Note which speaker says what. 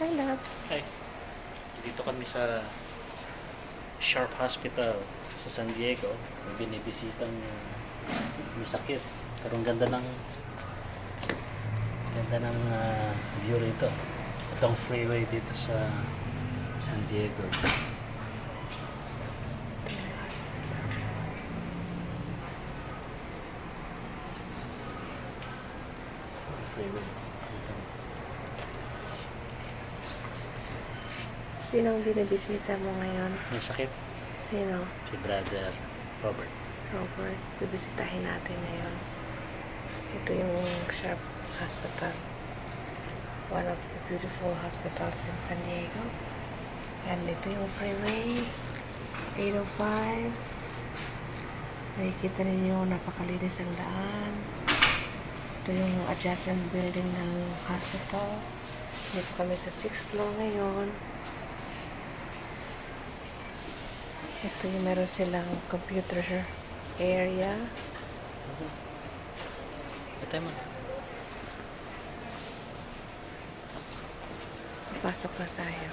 Speaker 1: Hi, love.
Speaker 2: Hi. Dito kami sa Sharp Hospital sa San Diego. May binibisitang may sakit. Pero ang ganda ng view rito. Itong freeway dito sa San Diego. Freeway. Dito.
Speaker 1: Sinong binibisita mo ngayon?
Speaker 2: May sakit.
Speaker 1: Sino?
Speaker 2: Si Brother Robert.
Speaker 1: Robert. Bibisitahin natin ngayon. Ito yung Sharp Hospital. One of the beautiful hospitals in San Diego. And ito yung freeway. 805. Nakikita ninyo, napakalinis ang daan. Ito yung adjacent building ng hospital. Dito kami sa 6th floor ngayon. Ito yung meron silang computer area.
Speaker 2: Patay mo.
Speaker 1: Pasok na tayo.